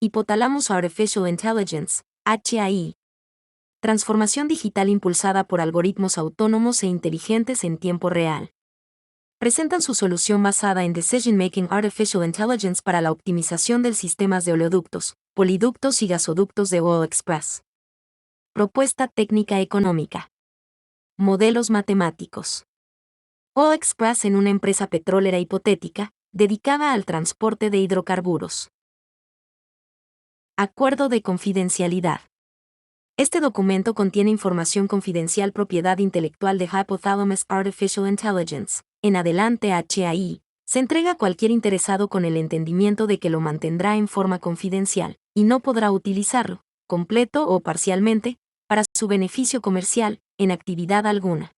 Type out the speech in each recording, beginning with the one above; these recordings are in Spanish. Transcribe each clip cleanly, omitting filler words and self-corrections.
Hipotálamos Artificial Intelligence, HAI. Transformación digital impulsada por algoritmos autónomos e inteligentes en tiempo real. Presentan su solución basada en Decision Making Artificial Intelligence para la optimización del sistemas de oleoductos, poliductos y gasoductos de Oil Express. Propuesta técnica económica. Modelos matemáticos. Oil Express en una empresa petrolera hipotética, dedicada al transporte de hidrocarburos. Acuerdo de confidencialidad. Este documento contiene información confidencial propiedad intelectual de Hypothalamus Artificial Intelligence. En adelante HAI, se entrega a cualquier interesado con el entendimiento de que lo mantendrá en forma confidencial, y no podrá utilizarlo, completo o parcialmente, para su beneficio comercial, en actividad alguna.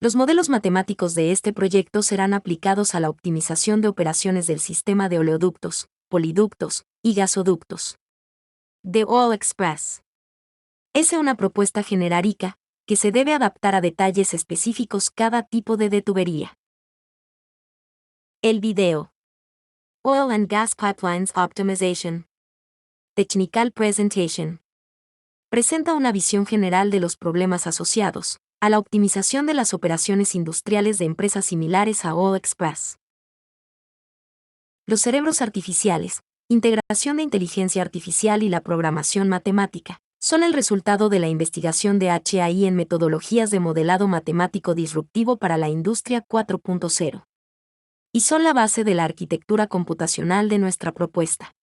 Los modelos matemáticos de este proyecto serán aplicados a la optimización de operaciones del sistema de oleoductos, poliductos y gasoductos de Oil Express. Es una propuesta genérica que se debe adaptar a detalles específicos cada tipo de tubería. El video. Oil and Gas Pipelines Optimization. Technical Presentation. Presenta una visión general de los problemas asociados a la optimización de las operaciones industriales de empresas similares a Oil Express. Los cerebros artificiales, integración de inteligencia artificial y la programación matemática, son el resultado de la investigación de HAI en metodologías de modelado matemático disruptivo para la industria 4.0. Y son la base de la arquitectura computacional de nuestra propuesta.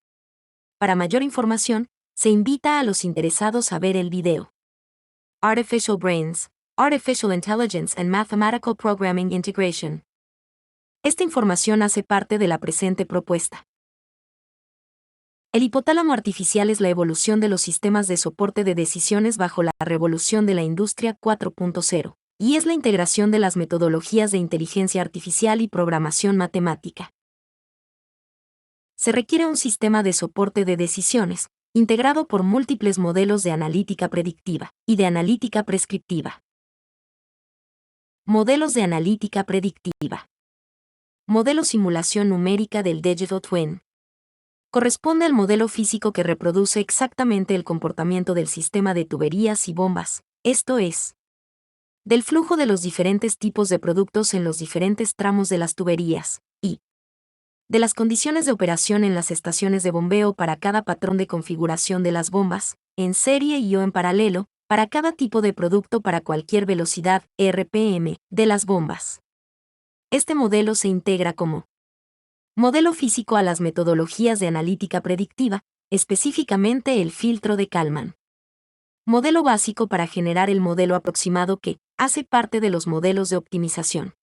Para mayor información, se invita a los interesados a ver el video. Artificial Brains, Artificial Intelligence and Mathematical Programming Integration. Esta información hace parte de la presente propuesta. El hipotálamo artificial es la evolución de los sistemas de soporte de decisiones bajo la revolución de la industria 4.0, y es la integración de las metodologías de inteligencia artificial y programación matemática. Se requiere un sistema de soporte de decisiones, integrado por múltiples modelos de analítica predictiva y de analítica prescriptiva. Modelos de analítica predictiva. Modelo simulación numérica del Digital Twin. Corresponde al modelo físico que reproduce exactamente el comportamiento del sistema de tuberías y bombas, esto es, del flujo de los diferentes tipos de productos en los diferentes tramos de las tuberías, y de las condiciones de operación en las estaciones de bombeo para cada patrón de configuración de las bombas, en serie y o en paralelo, para cada tipo de producto para cualquier velocidad, RPM, de las bombas. Este modelo se integra como modelo físico a las metodologías de analítica predictiva, específicamente el filtro de Kalman. Modelo básico para generar el modelo aproximado que hace parte de los modelos de optimización.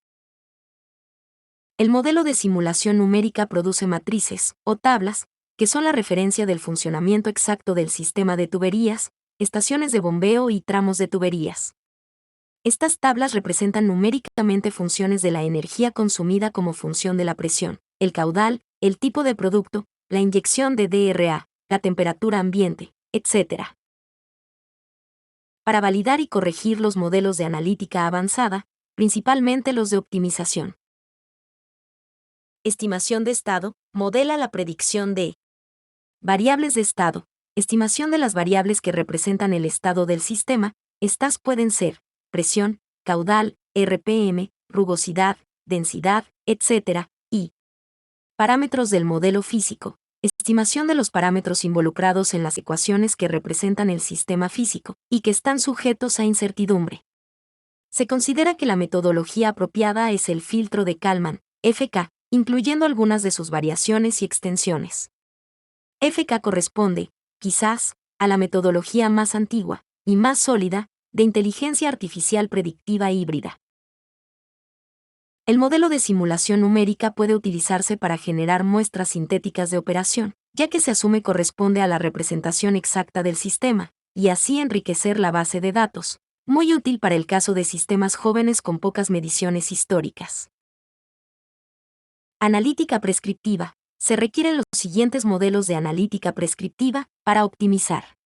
El modelo de simulación numérica produce matrices, o tablas, que son la referencia del funcionamiento exacto del sistema de tuberías, estaciones de bombeo y tramos de tuberías. Estas tablas representan numéricamente funciones de la energía consumida como función de la presión, el caudal, el tipo de producto, la inyección de DRA, la temperatura ambiente, etc. Para validar y corregir los modelos de analítica avanzada, principalmente los de optimización. Estimación de estado, modela la predicción de variables de estado, estimación de las variables que representan el estado del sistema, estas pueden ser presión, caudal, RPM, rugosidad, densidad, etc., y parámetros del modelo físico, estimación de los parámetros involucrados en las ecuaciones que representan el sistema físico y que están sujetos a incertidumbre. Se considera que la metodología apropiada es el filtro de Kalman, FK, incluyendo algunas de sus variaciones y extensiones. FK corresponde, quizás, a la metodología más antigua y más sólida de inteligencia artificial predictiva híbrida. El modelo de simulación numérica puede utilizarse para generar muestras sintéticas de operación, ya que se asume corresponde a la representación exacta del sistema, y así enriquecer la base de datos, muy útil para el caso de sistemas jóvenes con pocas mediciones históricas. Analítica prescriptiva. Se requieren los siguientes modelos de analítica prescriptiva para optimizar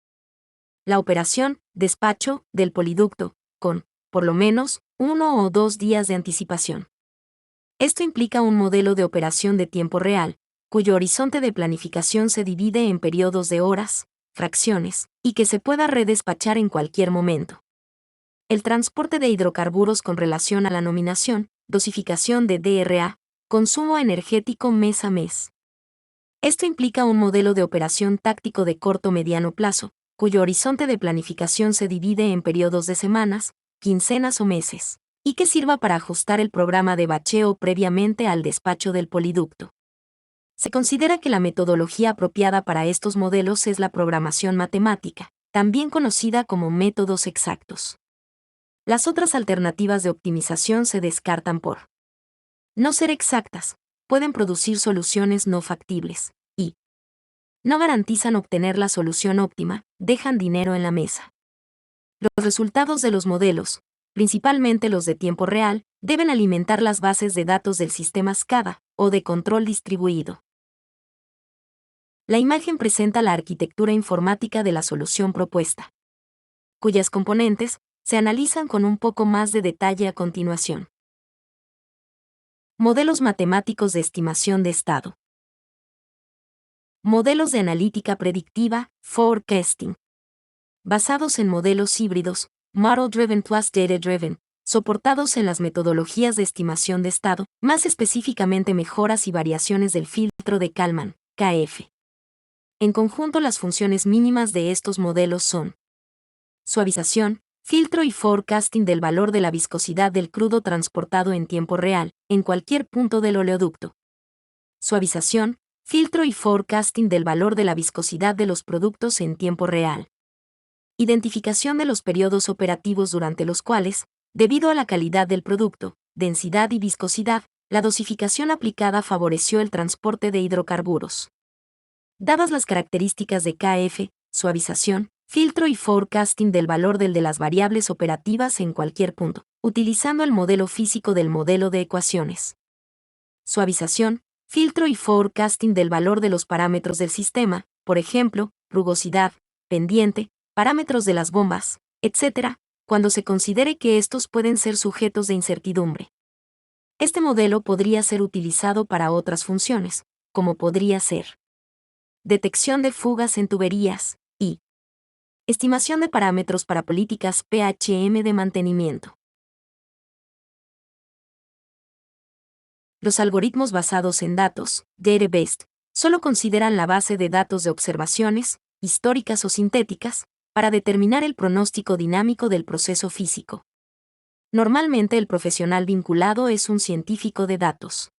la operación, despacho, del poliducto, con, por lo menos, 1 o 2 días de anticipación. Esto implica un modelo de operación de tiempo real, cuyo horizonte de planificación se divide en periodos de horas, fracciones, y que se pueda redespachar en cualquier momento. El transporte de hidrocarburos con relación a la nominación, dosificación de DRA, consumo energético mes a mes. Esto implica un modelo de operación táctico de corto-mediano plazo, cuyo horizonte de planificación se divide en periodos de semanas, quincenas o meses, y que sirva para ajustar el programa de bacheo previamente al despacho del poliducto. Se considera que la metodología apropiada para estos modelos es la programación matemática, también conocida como métodos exactos. Las otras alternativas de optimización se descartan por no ser exactas, pueden producir soluciones no factibles, y no garantizan obtener la solución óptima, dejan dinero en la mesa. Los resultados de los modelos, principalmente los de tiempo real, deben alimentar las bases de datos del sistema SCADA, o de control distribuido. La imagen presenta la arquitectura informática de la solución propuesta, cuyas componentes se analizan con un poco más de detalle a continuación. Modelos matemáticos de estimación de estado. Modelos de analítica predictiva, forecasting. Basados en modelos híbridos, model-driven plus data-driven, soportados en las metodologías de estimación de estado, más específicamente mejoras y variaciones del filtro de Kalman, KF. En conjunto, las funciones mínimas de estos modelos son suavización, filtro y forecasting del valor de la viscosidad del crudo transportado en tiempo real, en cualquier punto del oleoducto. Suavización, filtro y forecasting del valor de la viscosidad de los productos en tiempo real. Identificación de los periodos operativos durante los cuales, debido a la calidad del producto, densidad y viscosidad, la dosificación aplicada favoreció el transporte de hidrocarburos. Dadas las características de KF, suavización, filtro y forecasting del valor de las variables operativas en cualquier punto, utilizando el modelo físico del modelo de ecuaciones. Suavización, filtro y forecasting del valor de los parámetros del sistema, por ejemplo, rugosidad, pendiente, parámetros de las bombas, etc., cuando se considere que estos pueden ser sujetos de incertidumbre. Este modelo podría ser utilizado para otras funciones, como podría ser detección de fugas en tuberías, y estimación de parámetros para políticas PHM de mantenimiento. Los algoritmos basados en datos, data-based, solo consideran la base de datos de observaciones, históricas o sintéticas, para determinar el pronóstico dinámico del proceso físico. Normalmente el profesional vinculado es un científico de datos.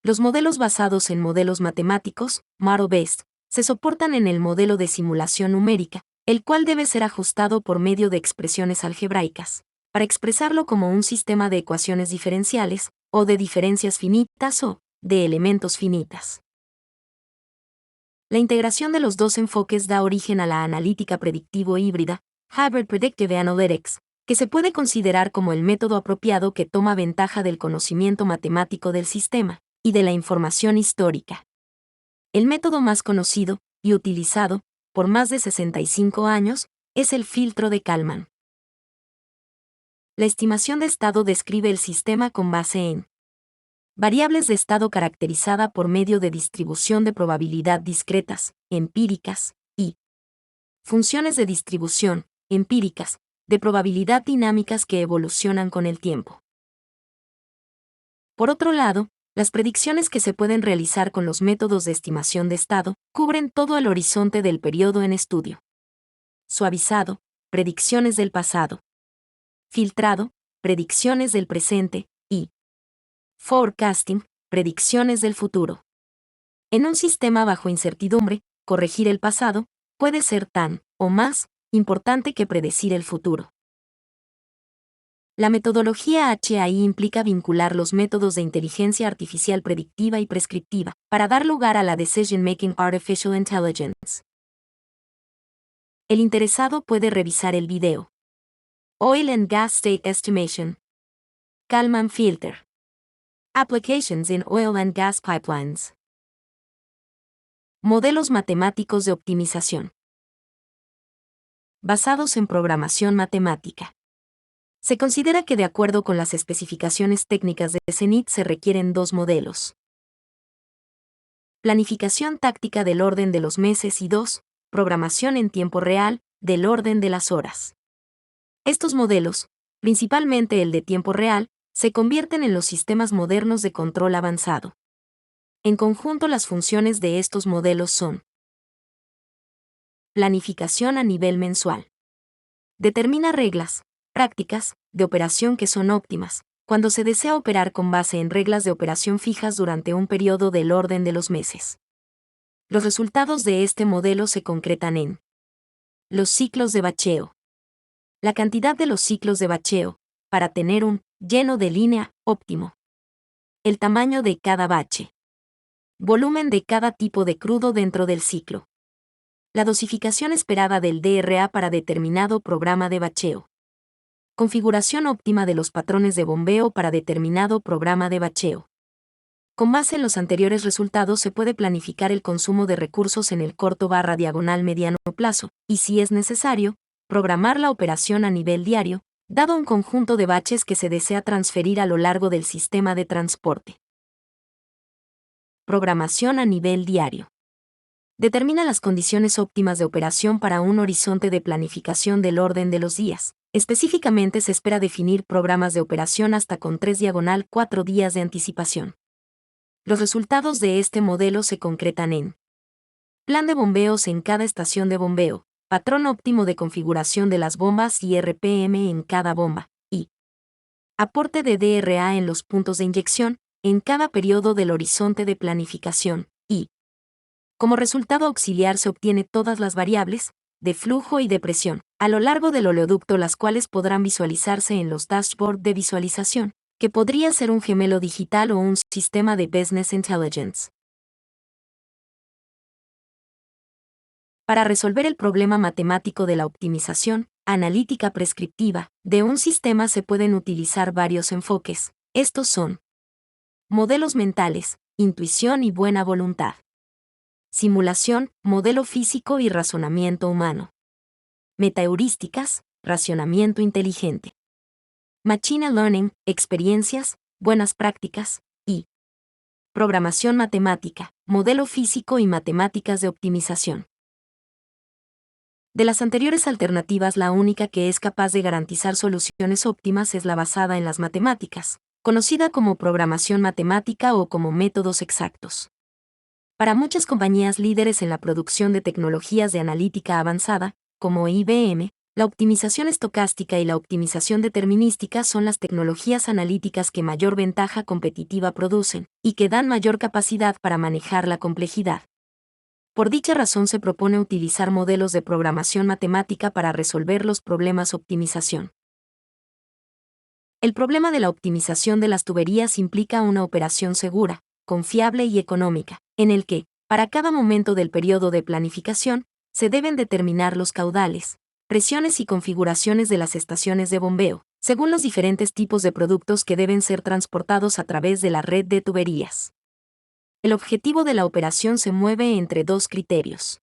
Los modelos basados en modelos matemáticos, model-based, se soportan en el modelo de simulación numérica, el cual debe ser ajustado por medio de expresiones algebraicas, para expresarlo como un sistema de ecuaciones diferenciales, o de diferencias finitas o de elementos finitas. La integración de los dos enfoques da origen a la analítica predictivo híbrida, Hybrid Predictive Analytics, que se puede considerar como el método apropiado que toma ventaja del conocimiento matemático del sistema y de la información histórica. El método más conocido y utilizado por más de 65 años es el filtro de Kalman. La estimación de estado describe el sistema con base en variables de estado caracterizada por medio de distribución de probabilidad discretas, empíricas, y funciones de distribución, empíricas, de probabilidad dinámicas que evolucionan con el tiempo. Por otro lado, las predicciones que se pueden realizar con los métodos de estimación de estado cubren todo el horizonte del periodo en estudio. Suavizado, predicciones del pasado. Filtrado, predicciones del presente, y forecasting, predicciones del futuro. En un sistema bajo incertidumbre, corregir el pasado puede ser tan, o más, importante que predecir el futuro. La metodología HAI implica vincular los métodos de inteligencia artificial predictiva y prescriptiva para dar lugar a la Decision Making Artificial Intelligence. El interesado puede revisar el video. Oil and Gas State Estimation. Kalman Filter. Applications in Oil and Gas Pipelines. Modelos matemáticos de optimización. Basados en programación matemática. Se considera que de acuerdo con las especificaciones técnicas de CENIT se requieren dos modelos. Planificación táctica del orden de los meses y 2. Programación en tiempo real, del orden de las horas. Estos modelos, principalmente el de tiempo real, se convierten en los sistemas modernos de control avanzado. En conjunto, las funciones de estos modelos son: planificación a nivel mensual. Determina reglas, prácticas, de operación que son óptimas, cuando se desea operar con base en reglas de operación fijas durante un periodo del orden de los meses. Los resultados de este modelo se concretan en los ciclos de bacheo. La cantidad de los ciclos de bacheo, para tener un lleno de línea óptimo. El tamaño de cada bache. Volumen de cada tipo de crudo dentro del ciclo. La dosificación esperada del DRA para determinado programa de bacheo. Configuración óptima de los patrones de bombeo para determinado programa de bacheo. Con base en los anteriores resultados se puede planificar el consumo de recursos en el corto/mediano plazo, y si es necesario, programar la operación a nivel diario, dado un conjunto de baches que se desea transferir a lo largo del sistema de transporte. Programación a nivel diario. Determina las condiciones óptimas de operación para un horizonte de planificación del orden de los días. Específicamente se espera definir programas de operación hasta con 3/4 días de anticipación. Los resultados de este modelo se concretan en plan de bombeos en cada estación de bombeo, patrón óptimo de configuración de las bombas y RPM en cada bomba, y aporte de DRA en los puntos de inyección, en cada periodo del horizonte de planificación, y como resultado auxiliar se obtiene todas las variables, de flujo y de presión, a lo largo del oleoducto, las cuales podrán visualizarse en los dashboards de visualización, que podría ser un gemelo digital o un sistema de Business Intelligence. Para resolver el problema matemático de la optimización, analítica prescriptiva, de un sistema se pueden utilizar varios enfoques. Estos son: modelos mentales, intuición y buena voluntad. Simulación, modelo físico y razonamiento humano. Metaheurísticas, racionamiento inteligente. Machine Learning, experiencias, buenas prácticas, y programación matemática, modelo físico y matemáticas de optimización. De las anteriores alternativas, la única que es capaz de garantizar soluciones óptimas es la basada en las matemáticas, conocida como programación matemática o como métodos exactos. Para muchas compañías líderes en la producción de tecnologías de analítica avanzada, como IBM, la optimización estocástica y la optimización determinística son las tecnologías analíticas que mayor ventaja competitiva producen, y que dan mayor capacidad para manejar la complejidad. Por dicha razón se propone utilizar modelos de programación matemática para resolver los problemas optimización. El problema de la optimización de las tuberías implica una operación segura, confiable y económica, en el que, para cada momento del periodo de planificación, se deben determinar los caudales, presiones y configuraciones de las estaciones de bombeo, según los diferentes tipos de productos que deben ser transportados a través de la red de tuberías. El objetivo de la operación se mueve entre dos criterios.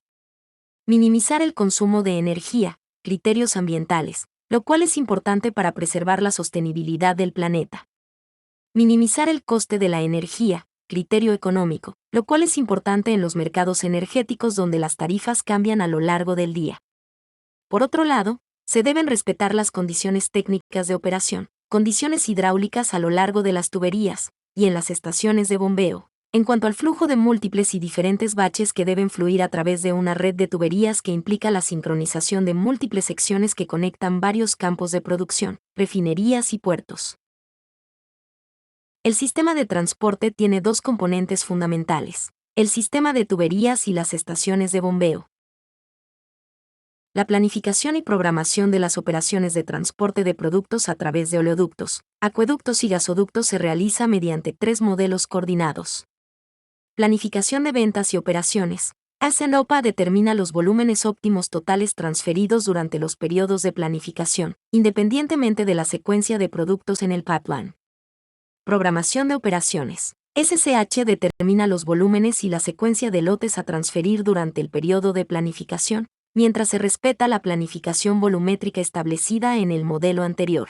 Minimizar el consumo de energía, criterios ambientales, lo cual es importante para preservar la sostenibilidad del planeta. Minimizar el coste de la energía, criterio económico, lo cual es importante en los mercados energéticos donde las tarifas cambian a lo largo del día. Por otro lado, se deben respetar las condiciones técnicas de operación, condiciones hidráulicas a lo largo de las tuberías y en las estaciones de bombeo, en cuanto al flujo de múltiples y diferentes baches que deben fluir a través de una red de tuberías que implica la sincronización de múltiples secciones que conectan varios campos de producción, refinerías y puertos. El sistema de transporte tiene dos componentes fundamentales: el sistema de tuberías y las estaciones de bombeo. La planificación y programación de las operaciones de transporte de productos a través de oleoductos, acueductos y gasoductos se realiza mediante tres modelos coordinados. Planificación de ventas y operaciones. ASENOPA determina los volúmenes óptimos totales transferidos durante los periodos de planificación, independientemente de la secuencia de productos en el pipeline. Programación de operaciones. SCH determina los volúmenes y la secuencia de lotes a transferir durante el periodo de planificación, mientras se respeta la planificación volumétrica establecida en el modelo anterior.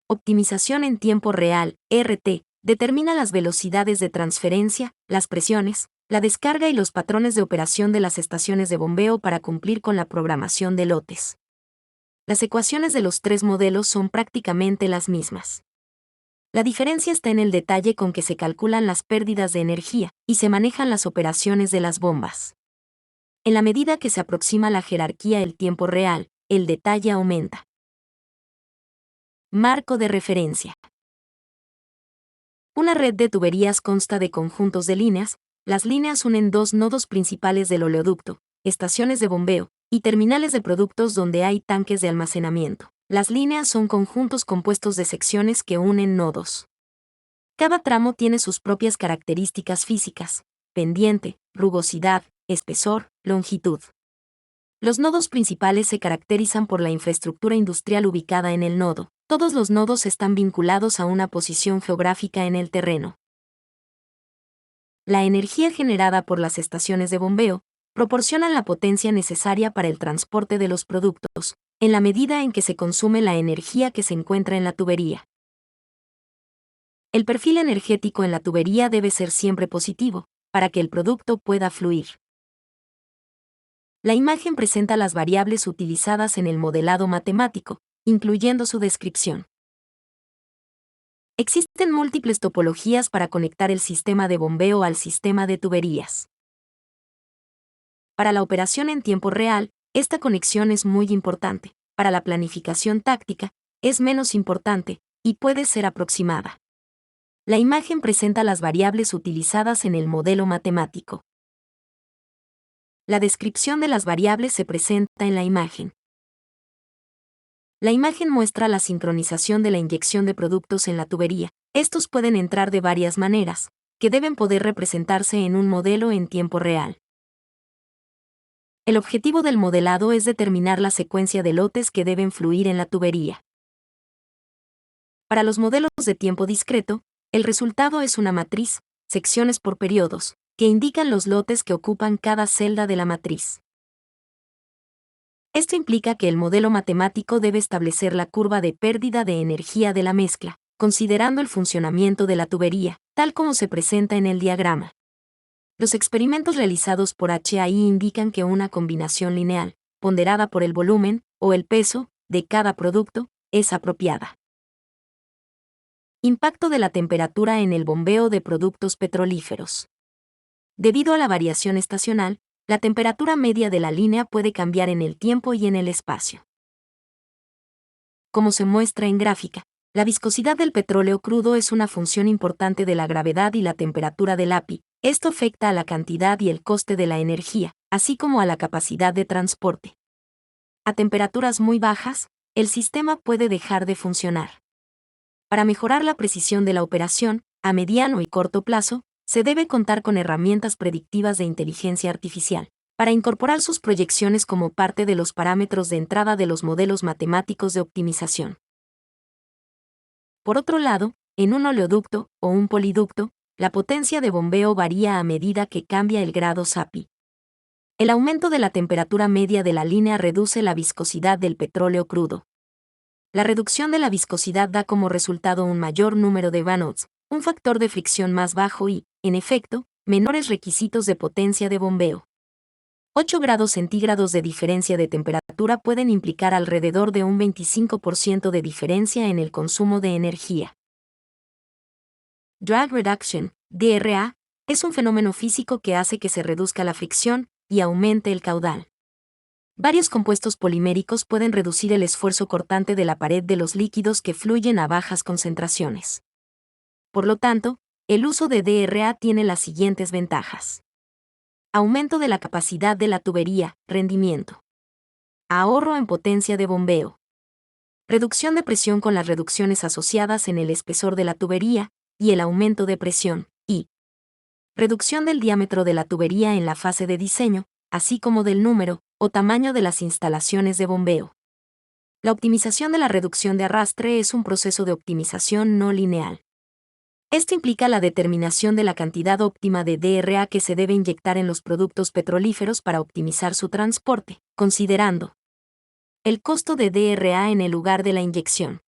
Optimización en tiempo real, RT, determina las velocidades de transferencia, las presiones, la descarga y los patrones de operación de las estaciones de bombeo para cumplir con la programación de lotes. Las ecuaciones de los tres modelos son prácticamente las mismas. La diferencia está en el detalle con que se calculan las pérdidas de energía y se manejan las operaciones de las bombas. En la medida que se aproxima la jerarquía el tiempo real, el detalle aumenta. Marco de referencia. Una red de tuberías consta de conjuntos de líneas. Las líneas unen dos nodos principales del oleoducto, estaciones de bombeo y terminales de productos donde hay tanques de almacenamiento. Las líneas son conjuntos compuestos de secciones que unen nodos. Cada tramo tiene sus propias características físicas: pendiente, rugosidad, espesor, longitud. Los nodos principales se caracterizan por la infraestructura industrial ubicada en el nodo. Todos los nodos están vinculados a una posición geográfica en el terreno. La energía generada por las estaciones de bombeo proporciona la potencia necesaria para el transporte de los productos, en la medida en que se consume la energía que se encuentra en la tubería. El perfil energético en la tubería debe ser siempre positivo, para que el producto pueda fluir. La imagen presenta las variables utilizadas en el modelado matemático, incluyendo su descripción. Existen múltiples topologías para conectar el sistema de bombeo al sistema de tuberías. Para la operación en tiempo real, esta conexión es muy importante. Para la planificación táctica, es menos importante y puede ser aproximada. La imagen presenta las variables utilizadas en el modelo matemático. La descripción de las variables se presenta en la imagen. La imagen muestra la sincronización de la inyección de productos en la tubería. Estos pueden entrar de varias maneras, que deben poder representarse en un modelo en tiempo real. El objetivo del modelado es determinar la secuencia de lotes que deben fluir en la tubería. Para los modelos de tiempo discreto, el resultado es una matriz, secciones por periodos, que indican los lotes que ocupan cada celda de la matriz. Esto implica que el modelo matemático debe establecer la curva de pérdida de energía de la mezcla, considerando el funcionamiento de la tubería, tal como se presenta en el diagrama. Los experimentos realizados por HAI indican que una combinación lineal, ponderada por el volumen o el peso de cada producto, es apropiada. Impacto de la temperatura en el bombeo de productos petrolíferos. Debido a la variación estacional, la temperatura media de la línea puede cambiar en el tiempo y en el espacio. Como se muestra en gráfica, la viscosidad del petróleo crudo es una función importante de la gravedad y la temperatura del API. Esto afecta a la cantidad y el coste de la energía, así como a la capacidad de transporte. A temperaturas muy bajas, el sistema puede dejar de funcionar. Para mejorar la precisión de la operación, a mediano y corto plazo, se debe contar con herramientas predictivas de inteligencia artificial, para incorporar sus proyecciones como parte de los parámetros de entrada de los modelos matemáticos de optimización. Por otro lado, en un oleoducto o un poliducto, la potencia de bombeo varía a medida que cambia el grado SAPI. El aumento de la temperatura media de la línea reduce la viscosidad del petróleo crudo. La reducción de la viscosidad da como resultado un mayor número de vanots, un factor de fricción más bajo y, en efecto, menores requisitos de potencia de bombeo. 8 grados centígrados de diferencia de temperatura pueden implicar alrededor de un 25% de diferencia en el consumo de energía. Drag reduction, DRA, es un fenómeno físico que hace que se reduzca la fricción y aumente el caudal. Varios compuestos poliméricos pueden reducir el esfuerzo cortante de la pared de los líquidos que fluyen a bajas concentraciones. Por lo tanto, el uso de DRA tiene las siguientes ventajas. Aumento de la capacidad de la tubería, rendimiento. Ahorro en potencia de bombeo. Reducción de presión con las reducciones asociadas en el espesor de la tubería y el aumento de presión, y reducción del diámetro de la tubería en la fase de diseño, así como del número o tamaño de las instalaciones de bombeo. La optimización de la reducción de arrastre es un proceso de optimización no lineal. Esto implica la determinación de la cantidad óptima de DRA que se debe inyectar en los productos petrolíferos para optimizar su transporte, considerando el costo de DRA en el lugar de la inyección,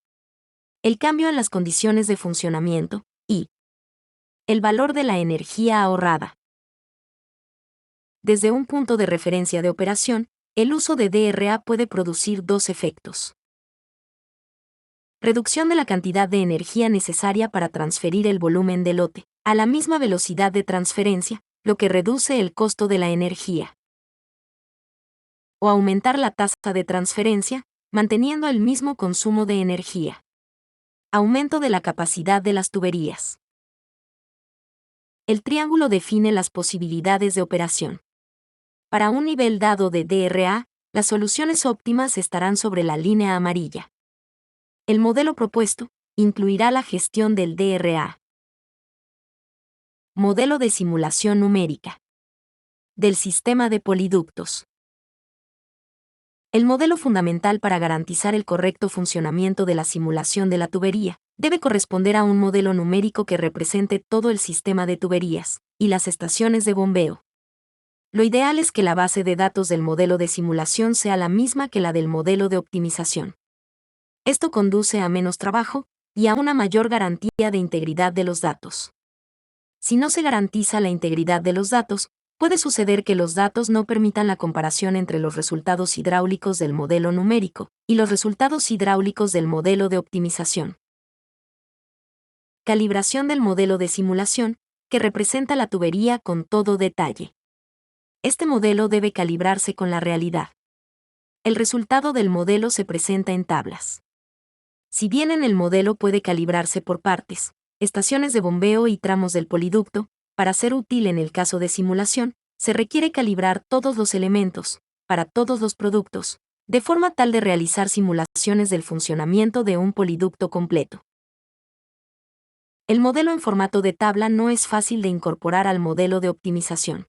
el cambio en las condiciones de funcionamiento y el valor de la energía ahorrada. desde un punto de referencia de operación, el uso de DRA puede producir dos efectos. Reducción de la cantidad de energía necesaria para transferir el volumen del lote, a la misma velocidad de transferencia, lo que reduce el costo de la energía. O aumentar la tasa de transferencia, manteniendo el mismo consumo de energía. Aumento de la capacidad de las tuberías. El triángulo define las posibilidades de operación. Para un nivel dado de DRA, las soluciones óptimas estarán sobre la línea amarilla. El modelo propuesto incluirá la gestión del DRA. Modelo de simulación numérica. Del sistema de poliductos. El modelo fundamental para garantizar el correcto funcionamiento de la simulación de la tubería debe corresponder a un modelo numérico que represente todo el sistema de tuberías y las estaciones de bombeo. Lo ideal es que la base de datos del modelo de simulación sea la misma que la del modelo de optimización. Esto conduce a menos trabajo y a una mayor garantía de integridad de los datos. Si no se garantiza la integridad de los datos, puede suceder que los datos no permitan la comparación entre los resultados hidráulicos del modelo numérico y los resultados hidráulicos del modelo de optimización. Calibración del modelo de simulación, que representa la tubería con todo detalle. Este modelo debe calibrarse con la realidad. El resultado del modelo se presenta en tablas. Si bien en el modelo puede calibrarse por partes, estaciones de bombeo y tramos del poliducto, para ser útil en el caso de simulación, se requiere calibrar todos los elementos, para todos los productos, de forma tal de realizar simulaciones del funcionamiento de un poliducto completo. El modelo en formato de tabla no es fácil de incorporar al modelo de optimización.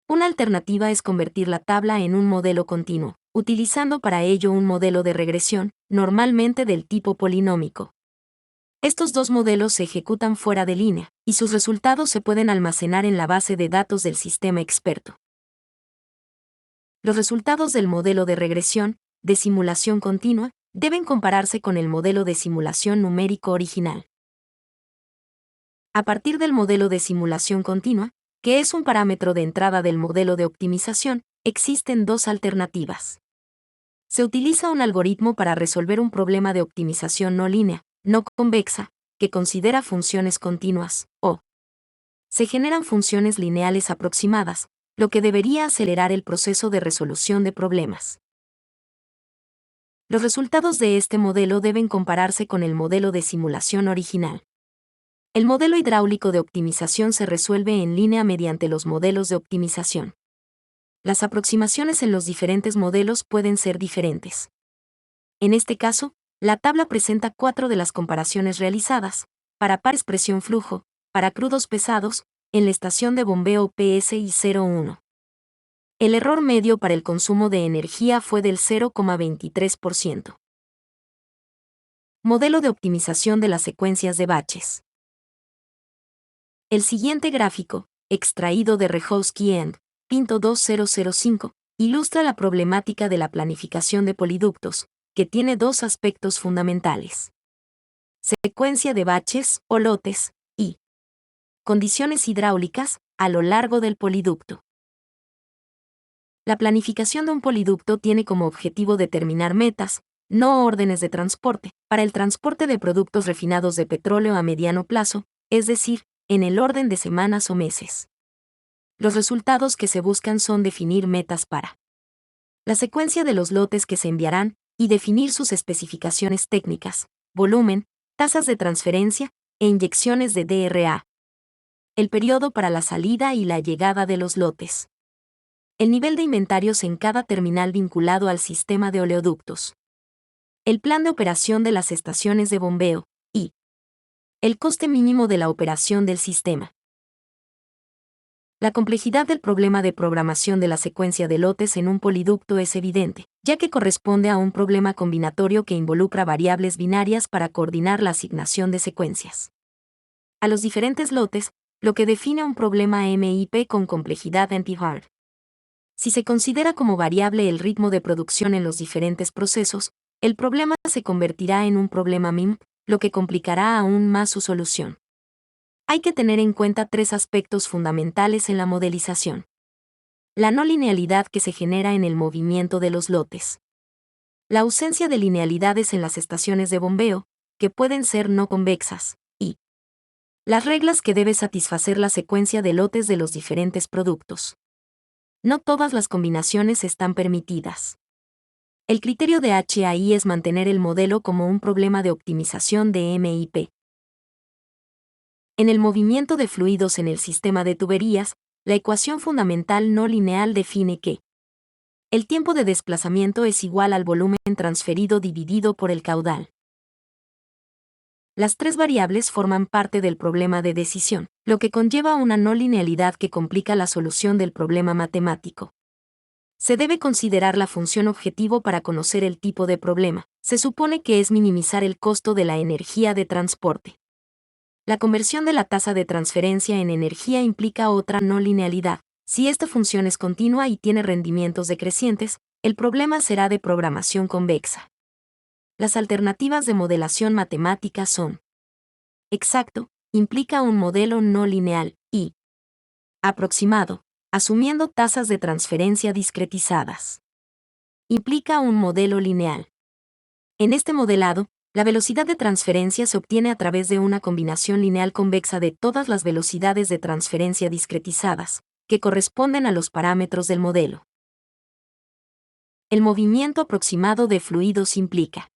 Una alternativa es convertir la tabla en un modelo continuo, utilizando para ello un modelo de regresión, normalmente del tipo polinómico. Estos dos modelos se ejecutan fuera de línea, y sus resultados se pueden almacenar en la base de datos del sistema experto. Los resultados del modelo de regresión, de simulación continua, deben compararse con el modelo de simulación numérico original. A partir del modelo de simulación continua, que es un parámetro de entrada del modelo de optimización, existen dos alternativas. Se utiliza un algoritmo para resolver un problema de optimización no línea, no convexa, que considera funciones continuas, o se generan funciones lineales aproximadas, lo que debería acelerar el proceso de resolución de problemas. Los resultados de este modelo deben compararse con el modelo de simulación original. El modelo hidráulico de optimización se resuelve en línea mediante los modelos de optimización. Las aproximaciones en los diferentes modelos pueden ser diferentes. En este caso, la tabla presenta 4 de las comparaciones realizadas, para pares presión-flujo, para crudos pesados, en la estación de bombeo PSI 01. El error medio para el consumo de energía fue del 0,23%. Modelo de optimización de las secuencias de baches. El siguiente gráfico, extraído de Rejowski et. Pinto 2005, ilustra la problemática de la planificación de poliductos, que tiene dos aspectos fundamentales. Secuencia de baches, o lotes, y condiciones hidráulicas, a lo largo del poliducto. La planificación de un poliducto tiene como objetivo determinar metas, no órdenes de transporte, para el transporte de productos refinados de petróleo a mediano plazo, es decir, en el orden de semanas o meses. Los resultados que se buscan son definir metas para la secuencia de los lotes que se enviarán y definir sus especificaciones técnicas, volumen, tasas de transferencia e inyecciones de DRA. El periodo para la salida y la llegada de los lotes. El nivel de inventarios en cada terminal vinculado al sistema de oleoductos. El plan de operación de las estaciones de bombeo y el coste mínimo de la operación del sistema. La complejidad del problema de programación de la secuencia de lotes en un poliducto es evidente, ya que corresponde a un problema combinatorio que involucra variables binarias para coordinar la asignación de secuencias a los diferentes lotes, lo que define un problema MIP con complejidad anti-hard. Si se considera como variable el ritmo de producción en los diferentes procesos, el problema se convertirá en un problema MIMP, lo que complicará aún más su solución. Hay que tener en cuenta 3 aspectos fundamentales en la modelización. La no linealidad que se genera en el movimiento de los lotes. La ausencia de linealidades en las estaciones de bombeo, que pueden ser no convexas, y las reglas que debe satisfacer la secuencia de lotes de los diferentes productos. No todas las combinaciones están permitidas. El criterio de HAI es mantener el modelo como un problema de optimización de MIP. En el movimiento de fluidos en el sistema de tuberías, la ecuación fundamental no lineal define que el tiempo de desplazamiento es igual al volumen transferido dividido por el caudal. Las tres variables forman parte del problema de decisión, lo que conlleva una no linealidad que complica la solución del problema matemático. Se debe considerar la función objetivo para conocer el tipo de problema. Se supone que es minimizar el costo de la energía de transporte. La conversión de la tasa de transferencia en energía implica otra no linealidad. Si esta función es continua y tiene rendimientos decrecientes, el problema será de programación convexa. Las alternativas de modelación matemática son: exacto, implica un modelo no lineal, y aproximado, asumiendo tasas de transferencia discretizadas. Implica un modelo lineal. En este modelado, la velocidad de transferencia se obtiene a través de una combinación lineal convexa de todas las velocidades de transferencia discretizadas, que corresponden a los parámetros del modelo. El movimiento aproximado de fluidos implica: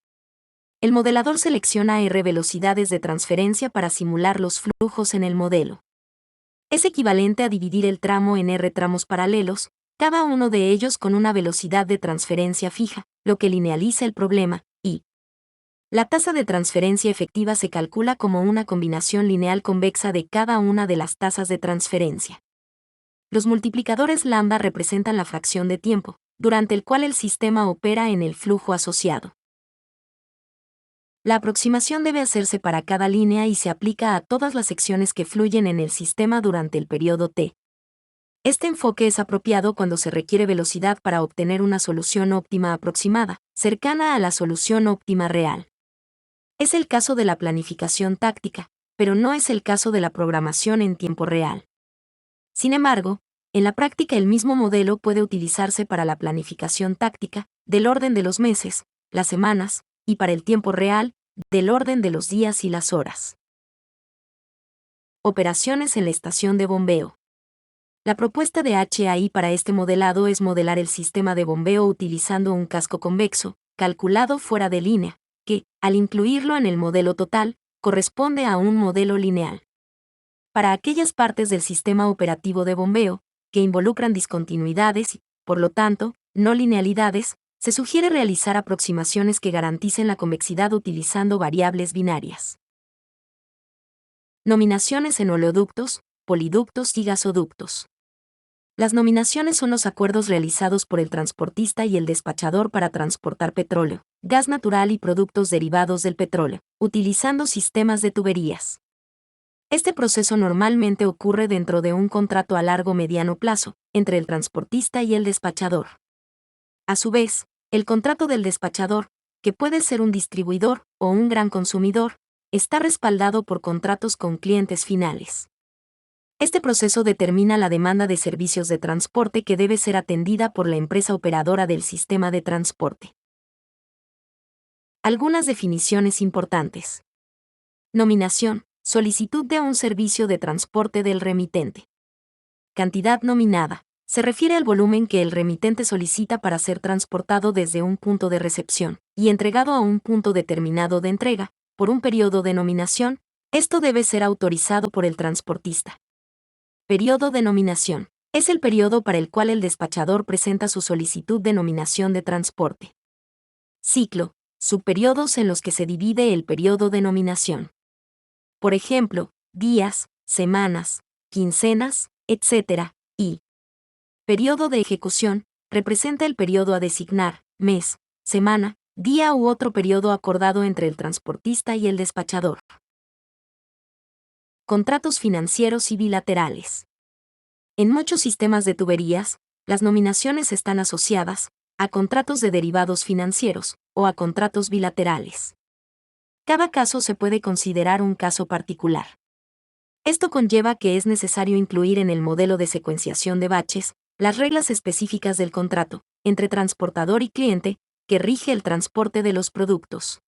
el modelador selecciona R velocidades de transferencia para simular los flujos en el modelo. Es equivalente a dividir el tramo en R tramos paralelos, cada uno de ellos con una velocidad de transferencia fija, lo que linealiza el problema, y la tasa de transferencia efectiva se calcula como una combinación lineal convexa de cada una de las tasas de transferencia. Los multiplicadores lambda representan la fracción de tiempo, durante el cual el sistema opera en el flujo asociado. La aproximación debe hacerse para cada línea y se aplica a todas las secciones que fluyen en el sistema durante el periodo T. Este enfoque es apropiado cuando se requiere velocidad para obtener una solución óptima aproximada, cercana a la solución óptima real. Es el caso de la planificación táctica, pero no es el caso de la programación en tiempo real. Sin embargo, en la práctica el mismo modelo puede utilizarse para la planificación táctica, del orden de los meses, las semanas, y para el tiempo real, del orden de los días y las horas. Operaciones en la estación de bombeo. La propuesta de HAI para este modelado es modelar el sistema de bombeo utilizando un casco convexo, calculado fuera de línea, que, al incluirlo en el modelo total, corresponde a un modelo lineal. Para aquellas partes del sistema operativo de bombeo, que involucran discontinuidades y, por lo tanto, no linealidades, se sugiere realizar aproximaciones que garanticen la convexidad utilizando variables binarias. Nominaciones en oleoductos, poliductos y gasoductos. Las nominaciones son los acuerdos realizados por el transportista y el despachador para transportar petróleo, gas natural y productos derivados del petróleo, utilizando sistemas de tuberías. Este proceso normalmente ocurre dentro de un contrato a largo-mediano plazo, entre el transportista y el despachador. A su vez, el contrato del despachador, que puede ser un distribuidor o un gran consumidor, está respaldado por contratos con clientes finales. Este proceso determina la demanda de servicios de transporte que debe ser atendida por la empresa operadora del sistema de transporte. Algunas definiciones importantes. Nominación: solicitud de un servicio de transporte del remitente. Cantidad nominada: se refiere al volumen que el remitente solicita para ser transportado desde un punto de recepción y entregado a un punto determinado de entrega, por un periodo de nominación. Esto debe ser autorizado por el transportista. Periodo de nominación: es el periodo para el cual el despachador presenta su solicitud de nominación de transporte. Ciclo: subperiodos en los que se divide el periodo de nominación. Por ejemplo, días, semanas, quincenas, etc. Y periodo de ejecución: representa el periodo a designar, mes, semana, día u otro periodo acordado entre el transportista y el despachador. Contratos financieros y bilaterales. En muchos sistemas de tuberías, las nominaciones están asociadas a contratos de derivados financieros o a contratos bilaterales. Cada caso se puede considerar un caso particular. Esto conlleva que es necesario incluir en el modelo de secuenciación de baches Las reglas específicas del contrato, entre transportador y cliente, que rige el transporte de los productos.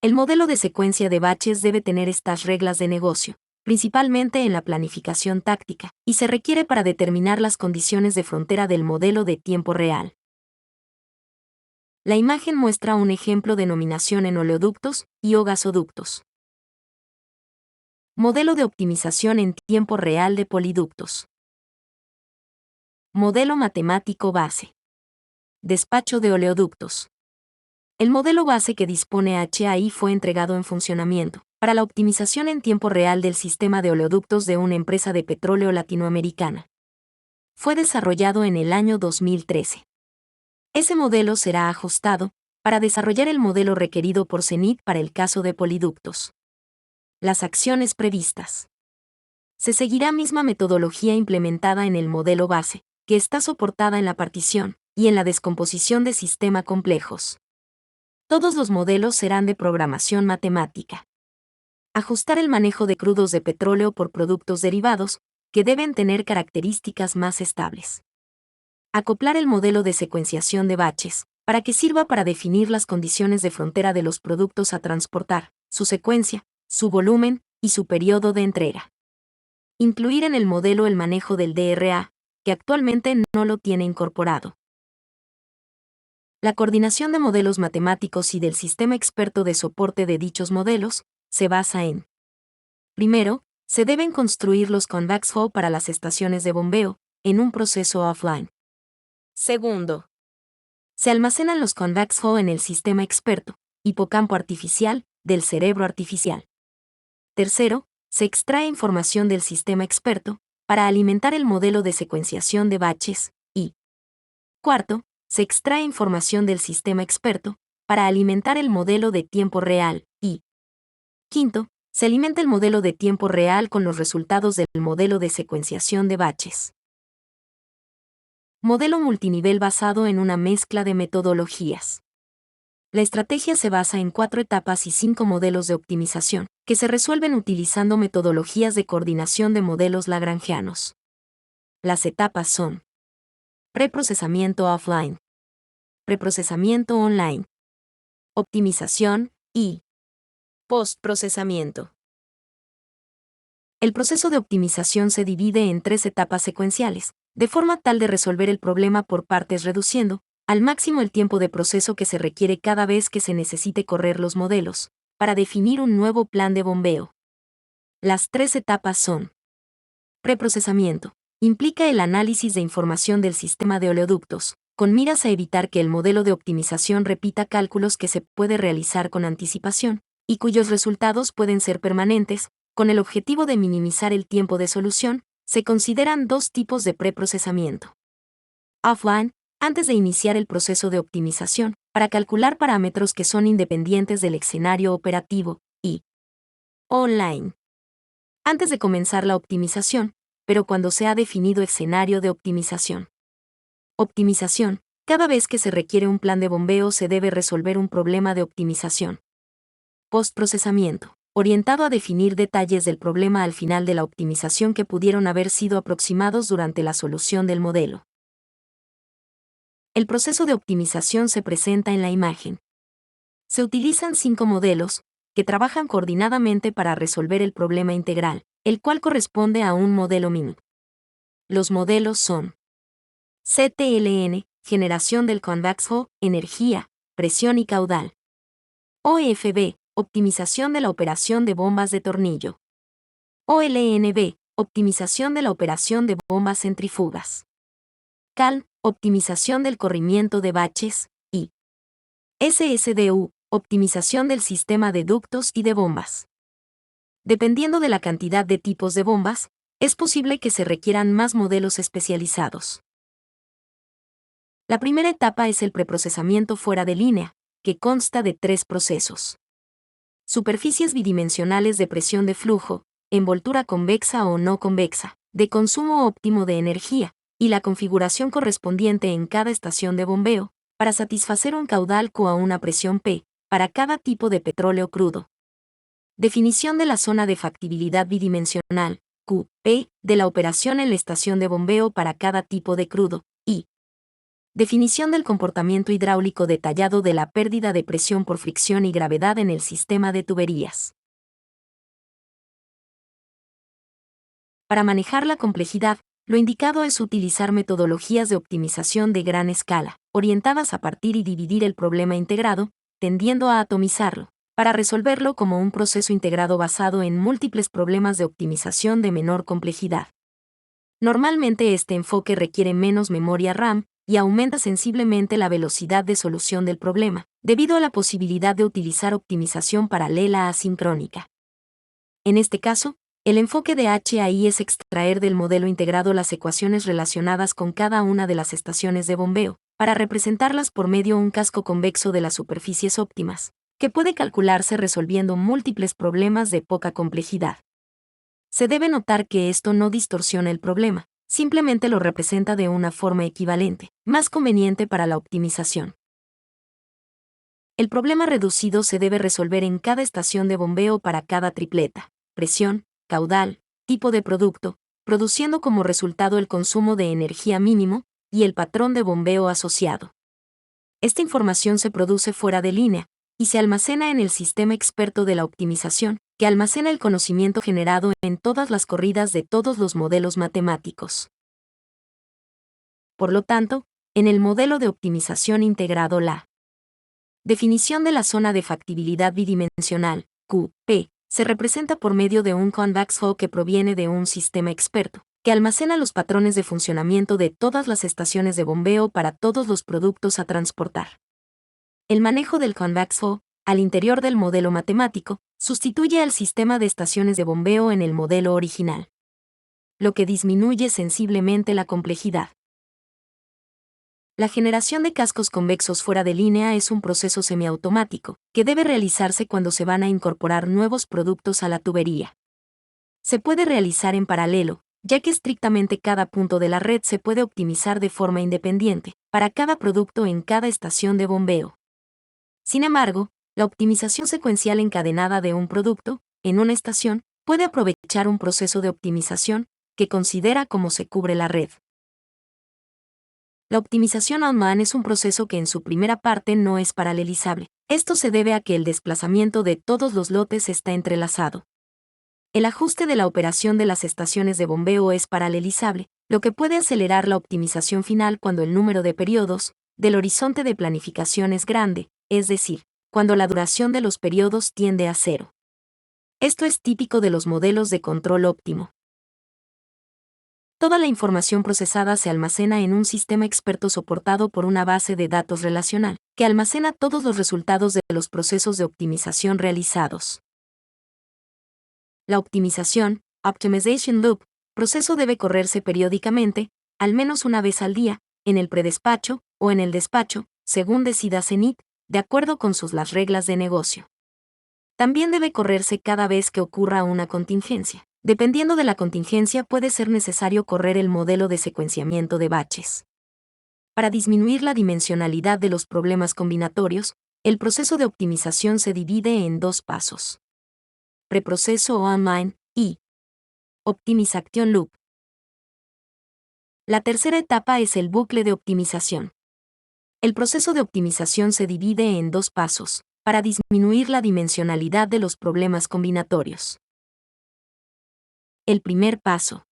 El modelo de secuencia de batches debe tener estas reglas de negocio, principalmente en la planificación táctica, y se requiere para determinar las condiciones de frontera del modelo de tiempo real. La imagen muestra un ejemplo de nominación en oleoductos y o gasoductos. Modelo de optimización en tiempo real de poliductos. Modelo matemático base. Despacho de oleoductos. El modelo base que dispone HAI fue entregado en funcionamiento para la optimización en tiempo real del sistema de oleoductos de una empresa de petróleo latinoamericana. Fue desarrollado en el año 2013. Ese modelo será ajustado para desarrollar el modelo requerido por CENIT para el caso de poliductos. Las acciones previstas. Se seguirá misma metodología implementada en el modelo base, que está soportada en la partición y en la descomposición de sistema complejos. Todos los modelos serán de programación matemática. Ajustar el manejo de crudos de petróleo por productos derivados, que deben tener características más estables. Acoplar el modelo de secuenciación de batches, para que sirva para definir las condiciones de frontera de los productos a transportar, su secuencia, su volumen y su periodo de entrega. Incluir en el modelo el manejo del DRA, que actualmente no lo tiene incorporado. La coordinación de modelos matemáticos y del sistema experto de soporte de dichos modelos se basa en: primero, se deben construir los convex flow para las estaciones de bombeo, en un proceso offline. Segundo, se almacenan los convex flow en el sistema experto, hipocampo artificial, del cerebro artificial. Tercero, se extrae información del sistema experto para alimentar el modelo de secuenciación de batches, y cuarto, se extrae información del sistema experto para alimentar el modelo de tiempo real, y quinto, se alimenta el modelo de tiempo real con los resultados del modelo de secuenciación de batches. Modelo multinivel basado en una mezcla de metodologías. La estrategia se basa en 4 etapas y 5 modelos de optimización, que se resuelven utilizando metodologías de coordinación de modelos lagrangianos. Las etapas son: preprocesamiento offline, preprocesamiento online, optimización y postprocesamiento. El proceso de optimización se divide en 3 etapas secuenciales, de forma tal de resolver el problema por partes reduciendo al máximo el tiempo de proceso que se requiere cada vez que se necesite correr los modelos, para definir un nuevo plan de bombeo. Las 3 etapas son: preprocesamiento. Implica el análisis de información del sistema de oleoductos, con miras a evitar que el modelo de optimización repita cálculos que se puede realizar con anticipación, y cuyos resultados pueden ser permanentes. Con el objetivo de minimizar el tiempo de solución, se consideran 2 tipos de preprocesamiento. Offline, antes de iniciar el proceso de optimización, para calcular parámetros que son independientes del escenario operativo, y online, antes de comenzar la optimización, pero cuando se ha definido escenario de optimización. Optimización. Cada vez que se requiere un plan de bombeo se debe resolver un problema de optimización. Postprocesamiento. Orientado a definir detalles del problema al final de la optimización que pudieron haber sido aproximados durante la solución del modelo. El proceso de optimización se presenta en la imagen. Se utilizan 5 modelos, que trabajan coordinadamente para resolver el problema integral, el cual corresponde a un modelo MIN. Los modelos son: CTLN, generación del convex flow, energía, presión y caudal. OFB, optimización de la operación de bombas de tornillo. OLNB, optimización de la operación de bombas centrífugas. CALM, optimización del corrimiento de batches, y SSDU, optimización del sistema de ductos y de bombas. Dependiendo de la cantidad de tipos de bombas, es posible que se requieran más modelos especializados. La primera etapa es el preprocesamiento fuera de línea, que consta de 3 procesos. Superficies bidimensionales de presión de flujo, envoltura convexa o no convexa, de consumo óptimo de energía, y la configuración correspondiente en cada estación de bombeo, para satisfacer un caudal Q a una presión P, para cada tipo de petróleo crudo. Definición de la zona de factibilidad bidimensional, Q, P, de la operación en la estación de bombeo para cada tipo de crudo, y definición del comportamiento hidráulico detallado de la pérdida de presión por fricción y gravedad en el sistema de tuberías. Para manejar la complejidad, lo indicado es utilizar metodologías de optimización de gran escala, orientadas a partir y dividir el problema integrado, tendiendo a atomizarlo, para resolverlo como un proceso integrado basado en múltiples problemas de optimización de menor complejidad. Normalmente este enfoque requiere menos memoria RAM y aumenta sensiblemente la velocidad de solución del problema, debido a la posibilidad de utilizar optimización paralela asincrónica. En este caso, el enfoque de HAI es extraer del modelo integrado las ecuaciones relacionadas con cada una de las estaciones de bombeo, para representarlas por medio de un casco convexo de las superficies óptimas, que puede calcularse resolviendo múltiples problemas de poca complejidad. Se debe notar que esto no distorsiona el problema, simplemente lo representa de una forma equivalente, más conveniente para la optimización. El problema reducido se debe resolver en cada estación de bombeo para cada tripleta: presión, caudal, tipo de producto, produciendo como resultado el consumo de energía mínimo y el patrón de bombeo asociado. Esta información se produce fuera de línea y se almacena en el sistema experto de la optimización, que almacena el conocimiento generado en todas las corridas de todos los modelos matemáticos. Por lo tanto, en el modelo de optimización integrado, la definición de la zona de factibilidad bidimensional, QP, se representa por medio de un convex flow que proviene de un sistema experto, que almacena los patrones de funcionamiento de todas las estaciones de bombeo para todos los productos a transportar. El manejo del convex flow, al interior del modelo matemático, sustituye al sistema de estaciones de bombeo en el modelo original, lo que disminuye sensiblemente la complejidad. La generación de cascos convexos fuera de línea es un proceso semiautomático, que debe realizarse cuando se van a incorporar nuevos productos a la tubería. Se puede realizar en paralelo, ya que estrictamente cada punto de la red se puede optimizar de forma independiente, para cada producto en cada estación de bombeo. Sin embargo, la optimización secuencial encadenada de un producto, en una estación, puede aprovechar un proceso de optimización, que considera cómo se cubre la red. La optimización on-man es un proceso que en su primera parte no es paralelizable. Esto se debe a que el desplazamiento de todos los lotes está entrelazado. El ajuste de la operación de las estaciones de bombeo es paralelizable, lo que puede acelerar la optimización final cuando el número de periodos del horizonte de planificación es grande, es decir, cuando la duración de los periodos tiende a cero. Esto es típico de los modelos de control óptimo. Toda la información procesada se almacena en un sistema experto soportado por una base de datos relacional, que almacena todos los resultados de los procesos de optimización realizados. La optimización, Optimization Loop, proceso debe correrse periódicamente, al menos una vez al día, en el predespacho o en el despacho, según decida CENIT, de acuerdo con las reglas de negocio. También debe correrse cada vez que ocurra una contingencia. Dependiendo de la contingencia, puede ser necesario correr el modelo de secuenciamiento de baches. Para disminuir la dimensionalidad de los problemas combinatorios, el proceso de optimización se divide en dos pasos: preproceso online y optimization loop. La tercera etapa es el bucle de optimización. El proceso de optimización se divide en dos pasos, para disminuir la dimensionalidad de los problemas combinatorios. El primer paso: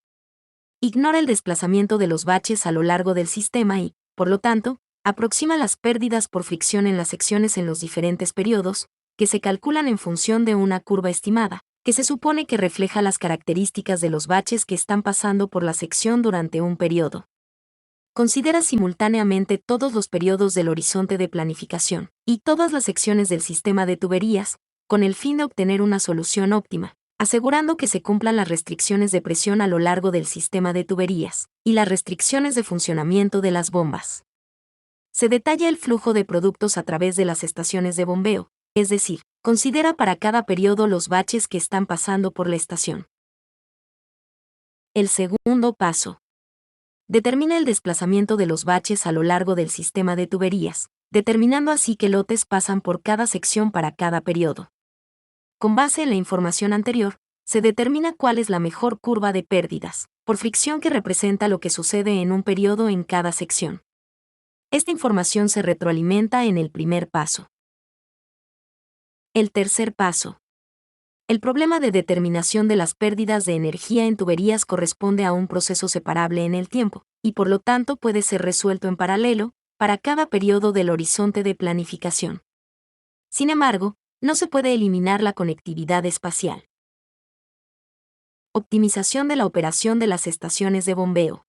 ignora el desplazamiento de los baches a lo largo del sistema y, por lo tanto, aproxima las pérdidas por fricción en las secciones en los diferentes periodos, que se calculan en función de una curva estimada, que se supone que refleja las características de los baches que están pasando por la sección durante un periodo. Considera simultáneamente todos los periodos del horizonte de planificación y todas las secciones del sistema de tuberías, con el fin de obtener una solución óptima, asegurando que se cumplan las restricciones de presión a lo largo del sistema de tuberías y las restricciones de funcionamiento de las bombas. Se detalla el flujo de productos a través de las estaciones de bombeo, es decir, considera para cada periodo los baches que están pasando por la estación. El segundo paso: determina el desplazamiento de los baches a lo largo del sistema de tuberías, determinando así qué lotes pasan por cada sección para cada periodo. Con base en la información anterior, se determina cuál es la mejor curva de pérdidas, por fricción que representa lo que sucede en un periodo en cada sección. Esta información se retroalimenta en el primer paso. El tercer paso. El problema de determinación de las pérdidas de energía en tuberías corresponde a un proceso separable en el tiempo, y por lo tanto puede ser resuelto en paralelo, para cada periodo del horizonte de planificación. Sin embargo, no se puede eliminar la conectividad espacial. Optimización de la operación de las estaciones de bombeo.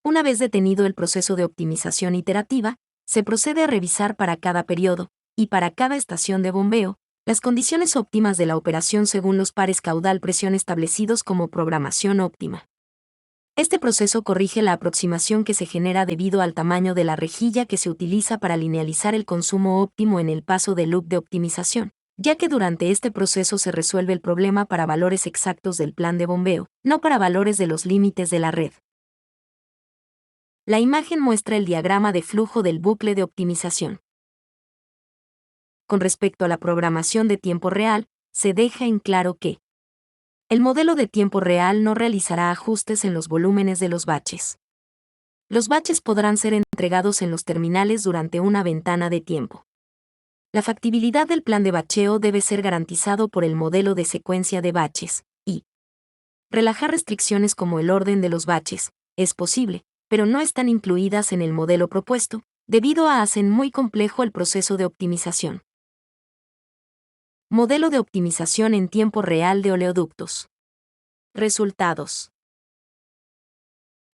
Una vez detenido el proceso de optimización iterativa, se procede a revisar para cada periodo, y para cada estación de bombeo, las condiciones óptimas de la operación según los pares caudal-presión establecidos como programación óptima. Este proceso corrige la aproximación que se genera debido al tamaño de la rejilla que se utiliza para linealizar el consumo óptimo en el paso de loop de optimización, ya que durante este proceso se resuelve el problema para valores exactos del plan de bombeo, no para valores de los límites de la red. La imagen muestra el diagrama de flujo del bucle de optimización. Con respecto a la programación de tiempo real, se deja en claro que el modelo de tiempo real no realizará ajustes en los volúmenes de los batches. Los batches podrán ser entregados en los terminales durante una ventana de tiempo. La factibilidad del plan de bacheo debe ser garantizado por el modelo de secuencia de batches, y relajar restricciones como el orden de los batches es posible, pero no están incluidas en el modelo propuesto, debido a hacen muy complejo el proceso de optimización. Modelo de optimización en tiempo real de oleoductos. Resultados.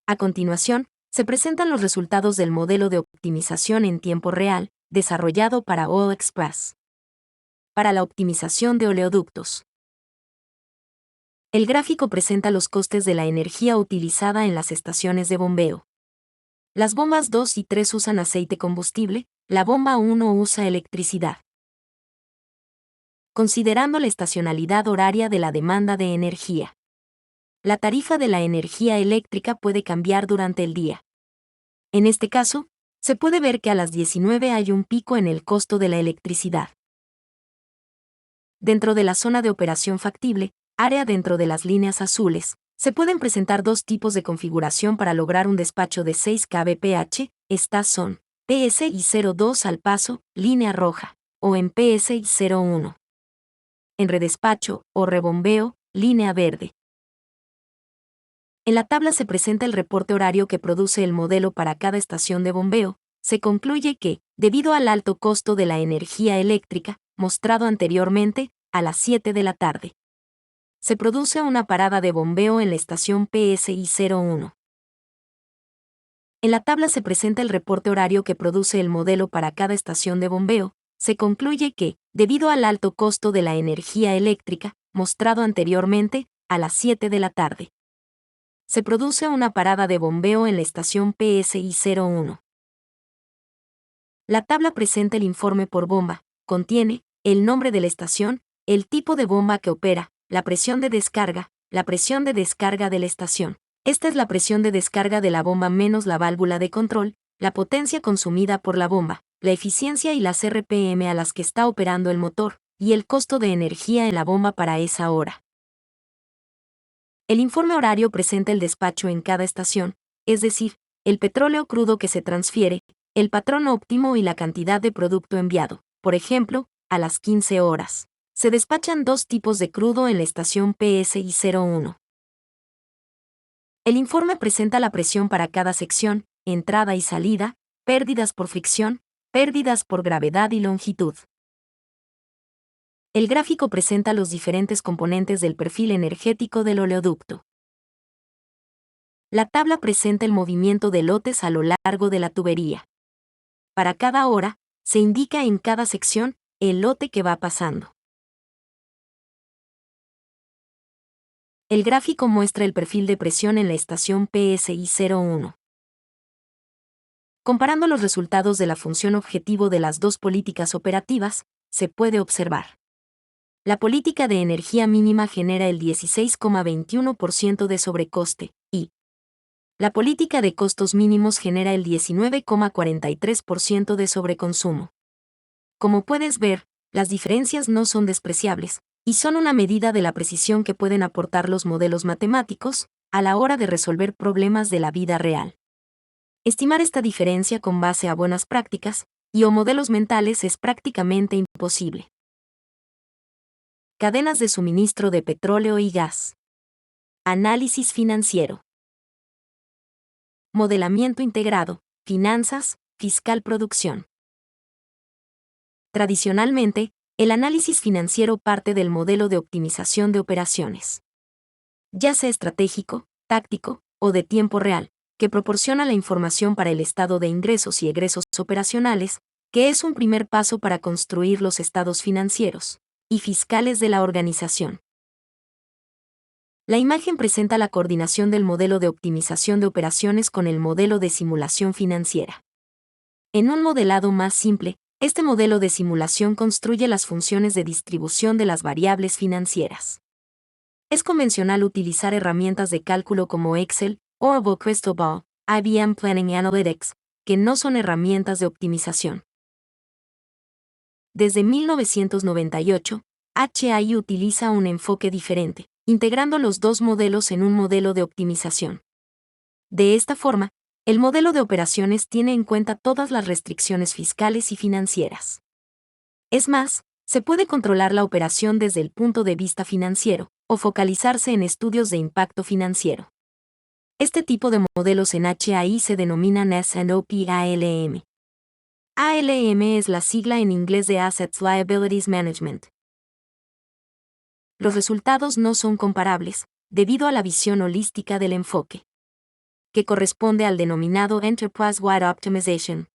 A continuación, se presentan los resultados del modelo de optimización en tiempo real, desarrollado para Oil Express. Para la optimización de oleoductos. El gráfico presenta los costes de la energía utilizada en las estaciones de bombeo. Las bombas 2 y 3 usan aceite combustible, la bomba 1 usa electricidad. Considerando la estacionalidad horaria de la demanda de energía. La tarifa de la energía eléctrica puede cambiar durante el día. En este caso, se puede ver que a las 19 hay un pico en el costo de la electricidad. Dentro de la zona de operación factible, área dentro de las líneas azules, se pueden presentar dos tipos de configuración para lograr un despacho de 6 kbph, estas son PSI 02 al paso, línea roja, o en PSI 01. En redespacho o rebombeo, línea verde. En la tabla se presenta el reporte horario que produce el modelo para cada estación de bombeo. Se concluye que, debido al alto costo de la energía eléctrica, mostrado anteriormente, a las 7 de la tarde, se produce una parada de bombeo en la estación PSI 01. En la tabla se presenta el reporte horario que produce el modelo para cada estación de bombeo. Se concluye que, debido al alto costo de la energía eléctrica, mostrado anteriormente, a las 7 de la tarde, se produce una parada de bombeo en la estación PSI 01. La tabla presenta el informe por bomba, contiene el nombre de la estación, el tipo de bomba que opera, la presión de descarga de la estación. Esta es la presión de descarga de la bomba menos la válvula de control, la potencia consumida por la bomba, la eficiencia y las RPM a las que está operando el motor, y el costo de energía en la bomba para esa hora. El informe horario presenta el despacho en cada estación, es decir, el petróleo crudo que se transfiere, el patrón óptimo y la cantidad de producto enviado. Por ejemplo, a las 15 horas. Se despachan dos tipos de crudo en la estación PSI 01. El informe presenta la presión para cada sección, entrada y salida, pérdidas por fricción, pérdidas por gravedad y longitud. El gráfico presenta los diferentes componentes del perfil energético del oleoducto. La tabla presenta el movimiento de lotes a lo largo de la tubería. Para cada hora, se indica en cada sección el lote que va pasando. El gráfico muestra el perfil de presión en la estación PSI 01. Comparando los resultados de la función objetivo de las dos políticas operativas, se puede observar. La política de energía mínima genera el 16,21% de sobrecoste, y la política de costos mínimos genera el 19,43% de sobreconsumo. Como puedes ver, las diferencias no son despreciables, y son una medida de la precisión que pueden aportar los modelos matemáticos a la hora de resolver problemas de la vida real. Estimar esta diferencia con base a buenas prácticas y o modelos mentales es prácticamente imposible. Cadenas de suministro de petróleo y gas. Análisis financiero. Modelamiento integrado, finanzas, fiscal, producción. Tradicionalmente, el análisis financiero parte del modelo de optimización de operaciones, ya sea estratégico, táctico o de tiempo real, que proporciona la información para el estado de ingresos y egresos operacionales, que es un primer paso para construir los estados financieros y fiscales de la organización. La imagen presenta la coordinación del modelo de optimización de operaciones con el modelo de simulación financiera. En un modelado más simple, este modelo de simulación construye las funciones de distribución de las variables financieras. Es convencional utilizar herramientas de cálculo como Excel, Oracle Crystal Ball, IBM Planning Analytics, que no son herramientas de optimización. Desde 1998, HAI utiliza un enfoque diferente, integrando los dos modelos en un modelo de optimización. De esta forma, el modelo de operaciones tiene en cuenta todas las restricciones fiscales y financieras. Es más, se puede controlar la operación desde el punto de vista financiero, o focalizarse en estudios de impacto financiero. Este tipo de modelos en HAI se denominan S&OP ALM. ALM es la sigla en inglés de Assets Liabilities Management. Los resultados no son comparables, debido a la visión holística del enfoque, que corresponde al denominado Enterprise-Wide Optimization.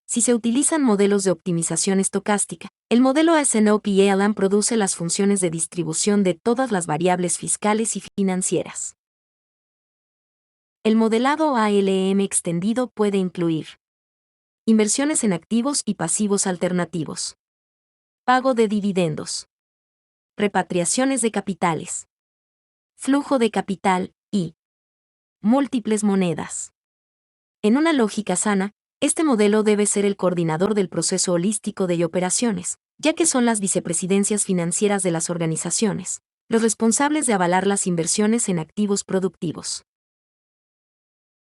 Si se utilizan modelos de optimización estocástica, el modelo S&OP ALM produce las funciones de distribución de todas las variables fiscales y financieras. El modelado ALM extendido puede incluir inversiones en activos y pasivos alternativos, pago de dividendos, repatriaciones de capitales, flujo de capital y múltiples monedas. En una lógica sana, este modelo debe ser el coordinador del proceso holístico de operaciones, ya que son las vicepresidencias financieras de las organizaciones, los responsables de avalar las inversiones en activos productivos.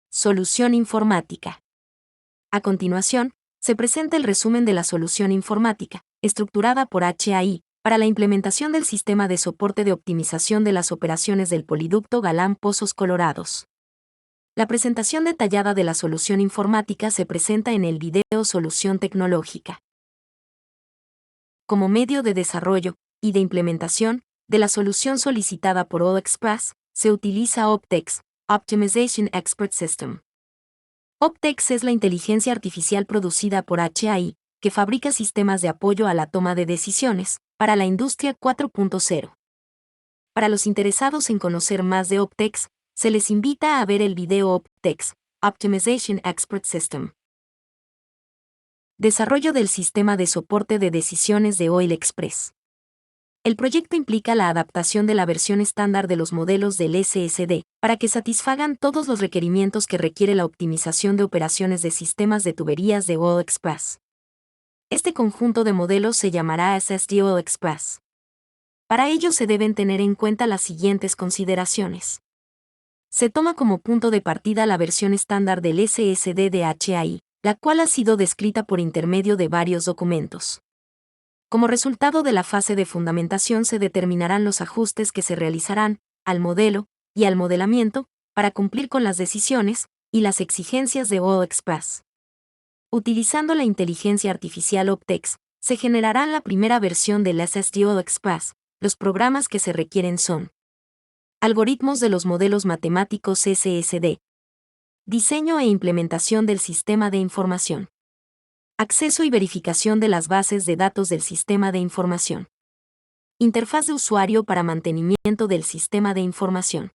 Solución informática. A continuación, se presenta el resumen de la solución informática, estructurada por HAI, para la implementación del sistema de soporte de optimización de las operaciones del Poliducto Galán Pozos Colorados. La presentación detallada de la solución informática se presenta en el video Solución Tecnológica. Como medio de desarrollo y de implementación de la solución solicitada por All Express, se utiliza Optex, Optimization Expert System. Optex es la inteligencia artificial producida por HAI, que fabrica sistemas de apoyo a la toma de decisiones para la industria 4.0. Para los interesados en conocer más de Optex, se les invita a ver el video Optex, Optimization Expert System. Desarrollo del sistema de soporte de decisiones de Oil Express. El proyecto implica la adaptación de la versión estándar de los modelos del SSD para que satisfagan todos los requerimientos que requiere la optimización de operaciones de sistemas de tuberías de Oil Express. Este conjunto de modelos se llamará SSD Oil Express. Para ello se deben tener en cuenta las siguientes consideraciones. Se toma como punto de partida la versión estándar del SSD de HAI, la cual ha sido descrita por intermedio de varios documentos. Como resultado de la fase de fundamentación se determinarán los ajustes que se realizarán al modelo y al modelamiento para cumplir con las decisiones y las exigencias de All Express. Utilizando la inteligencia artificial Optex, se generará la primera versión del SSD All Express. Los programas que se requieren son algoritmos de los modelos matemáticos SSD, diseño e implementación del sistema de información, acceso y verificación de las bases de datos del sistema de información, interfaz de usuario para mantenimiento del sistema de información.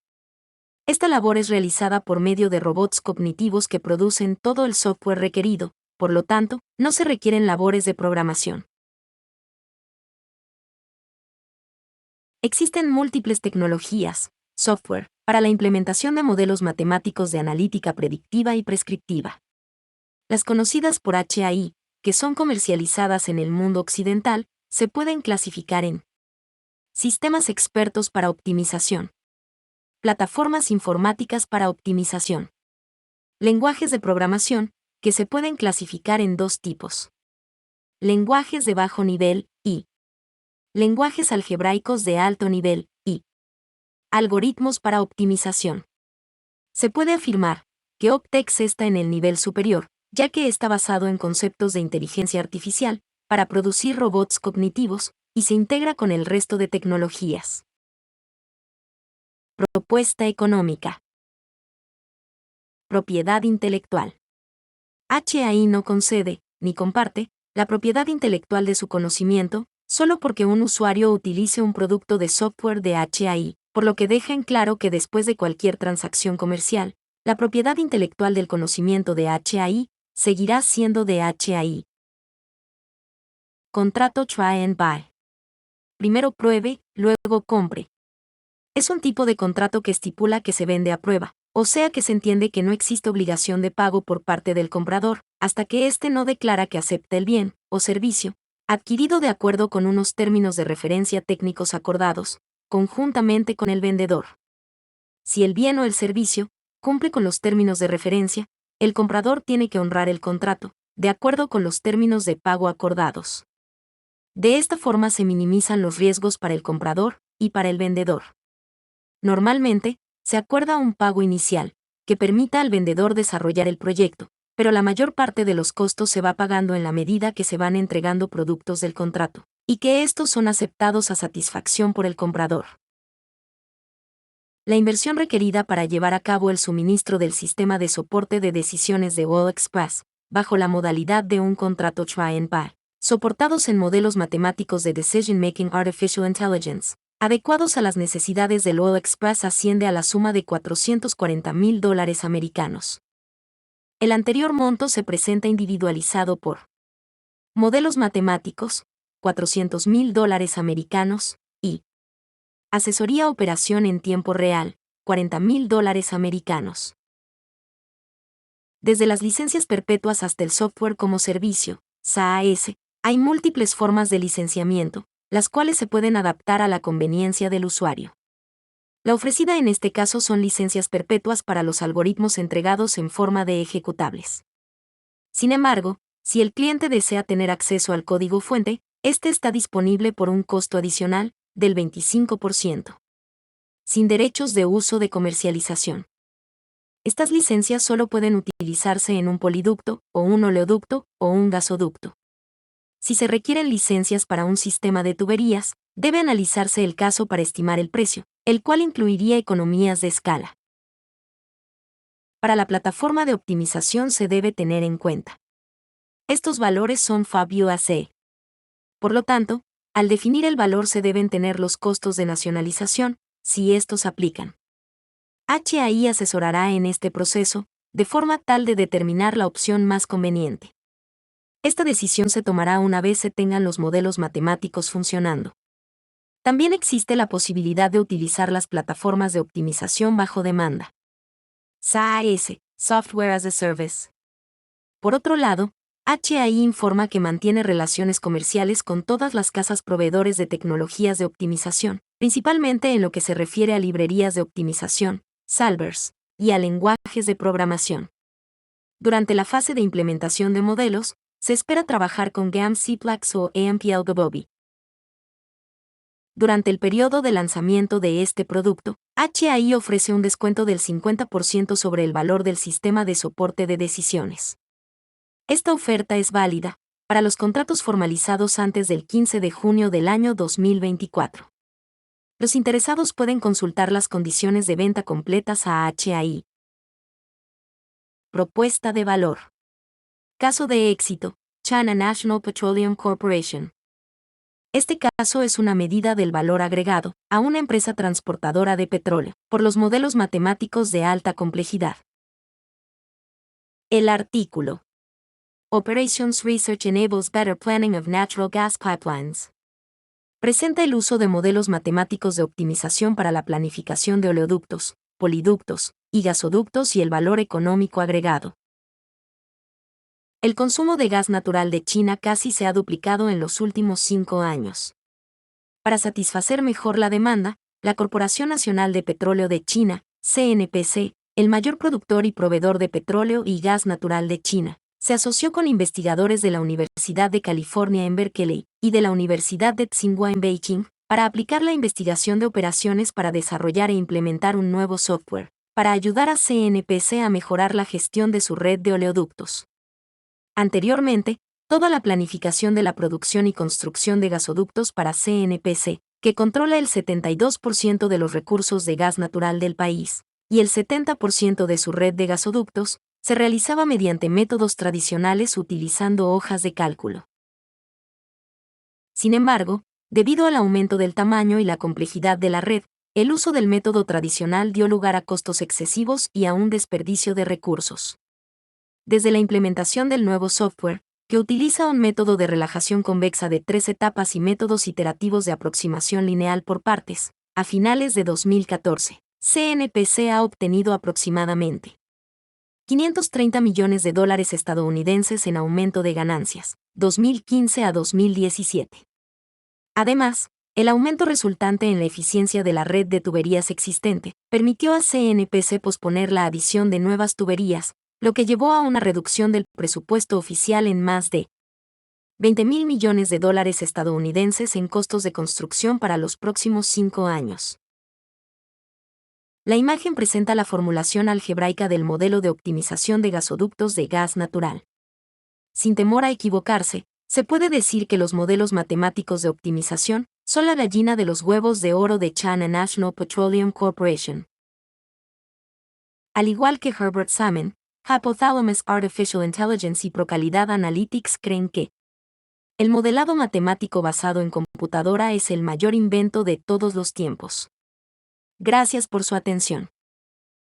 Esta labor es realizada por medio de robots cognitivos que producen todo el software requerido, por lo tanto, no se requieren labores de programación. Existen múltiples tecnologías, software, para la implementación de modelos matemáticos de analítica predictiva y prescriptiva. Las conocidas por HAI, que son comercializadas en el mundo occidental, se pueden clasificar en sistemas expertos para optimización, plataformas informáticas para optimización, lenguajes de programación, que se pueden clasificar en dos tipos: lenguajes de bajo nivel y lenguajes algebraicos de alto nivel y algoritmos para optimización. Se puede afirmar que Optex está en el nivel superior, ya que está basado en conceptos de inteligencia artificial para producir robots cognitivos y se integra con el resto de tecnologías. Propuesta económica. Propiedad intelectual. HAI no concede, ni comparte, la propiedad intelectual de su conocimiento, solo porque un usuario utilice un producto de software de HAI, por lo que deja en claro que después de cualquier transacción comercial, la propiedad intelectual del conocimiento de HAI seguirá siendo de HAI. Contrato Try and Buy. Primero pruebe, luego compre. Es un tipo de contrato que estipula que se vende a prueba, o sea que se entiende que no existe obligación de pago por parte del comprador, hasta que éste no declara que acepta el bien, o servicio, adquirido de acuerdo con unos términos de referencia técnicos acordados, conjuntamente con el vendedor. Si el bien o el servicio cumple con los términos de referencia, el comprador tiene que honrar el contrato, de acuerdo con los términos de pago acordados. De esta forma se minimizan los riesgos para el comprador y para el vendedor. Normalmente, se acuerda un pago inicial, que permita al vendedor desarrollar el proyecto, pero la mayor parte de los costos se va pagando en la medida que se van entregando productos del contrato, y que estos son aceptados a satisfacción por el comprador. La inversión requerida para llevar a cabo el suministro del sistema de soporte de decisiones de Wall Express, bajo la modalidad de un contrato Try and Buy, soportados en modelos matemáticos de Decision Making Artificial Intelligence, adecuados a las necesidades del Wall Express, asciende a la suma de $440,000 americanos. El anterior monto se presenta individualizado por modelos matemáticos, $400,000 americanos, y asesoría operación en tiempo real, $40,000 americanos. Desde las licencias perpetuas hasta el software como servicio, SaaS, hay múltiples formas de licenciamiento, las cuales se pueden adaptar a la conveniencia del usuario. La ofrecida en este caso son licencias perpetuas para los algoritmos entregados en forma de ejecutables. Sin embargo, si el cliente desea tener acceso al código fuente, este está disponible por un costo adicional del 25%. Sin derechos de uso de comercialización. Estas licencias solo pueden utilizarse en un poliducto, o un oleoducto, o un gasoducto. Si se requieren licencias para un sistema de tuberías, debe analizarse el caso para estimar el precio, el cual incluiría economías de escala. Para la plataforma de optimización se debe tener en cuenta. Estos valores son FAB-UAC. Por lo tanto, al definir el valor se deben tener los costos de nacionalización, si estos aplican. HAI asesorará en este proceso, de forma tal de determinar la opción más conveniente. Esta decisión se tomará una vez se tengan los modelos matemáticos funcionando. También existe la posibilidad de utilizar las plataformas de optimización bajo demanda. SaaS, Software as a Service. Por otro lado, HAI informa que mantiene relaciones comerciales con todas las casas proveedores de tecnologías de optimización, principalmente en lo que se refiere a librerías de optimización, solvers, y a lenguajes de programación. Durante la fase de implementación de modelos, se espera trabajar con GAM CPLAX o AMP-Algobobi. Durante el periodo de lanzamiento de este producto, HAI ofrece un descuento del 50% sobre el valor del sistema de soporte de decisiones. Esta oferta es válida para los contratos formalizados antes del 15 de junio del año 2024. Los interesados pueden consultar las condiciones de venta completas a HAI. Propuesta de valor. Caso de éxito, China National Petroleum Corporation. Este caso es una medida del valor agregado a una empresa transportadora de petróleo, por los modelos matemáticos de alta complejidad. El artículo. Operations Research Enables Better Planning of Natural Gas Pipelines. Presenta el uso de modelos matemáticos de optimización para la planificación de oleoductos, poliductos y gasoductos y el valor económico agregado. El consumo de gas natural de China casi se ha duplicado en los últimos 5 años. Para satisfacer mejor la demanda, la Corporación Nacional de Petróleo de China, CNPC, el mayor productor y proveedor de petróleo y gas natural de China, se asoció con investigadores de la Universidad de California en Berkeley y de la Universidad de Tsinghua en Beijing para aplicar la investigación de operaciones para desarrollar e implementar un nuevo software, para ayudar a CNPC a mejorar la gestión de su red de oleoductos. Anteriormente, toda la planificación de la producción y construcción de gasoductos para CNPC, que controla el 72% de los recursos de gas natural del país, y el 70% de su red de gasoductos, se realizaba mediante métodos tradicionales utilizando hojas de cálculo. Sin embargo, debido al aumento del tamaño y la complejidad de la red, el uso del método tradicional dio lugar a costos excesivos y a un desperdicio de recursos. Desde la implementación del nuevo software, que utiliza un método de relajación convexa de 3 etapas y métodos iterativos de aproximación lineal por partes, a finales de 2014, CNPC ha obtenido aproximadamente $530 millones estadounidenses en aumento de ganancias, 2015 a 2017. Además, el aumento resultante en la eficiencia de la red de tuberías existente permitió a CNPC posponer la adición de nuevas tuberías, lo que llevó a una reducción del presupuesto oficial en más de $20.000 millones estadounidenses en costos de construcción para los próximos 5 años. La imagen presenta la formulación algebraica del modelo de optimización de gasoductos de gas natural. Sin temor a equivocarse, se puede decir que los modelos matemáticos de optimización son la gallina de los huevos de oro de China National Petroleum Corporation. Al igual que Herbert Salmon, Hypothalamus Artificial Intelligence y Procalidad Analytics creen que el modelado matemático basado en computadora es el mayor invento de todos los tiempos. Gracias por su atención.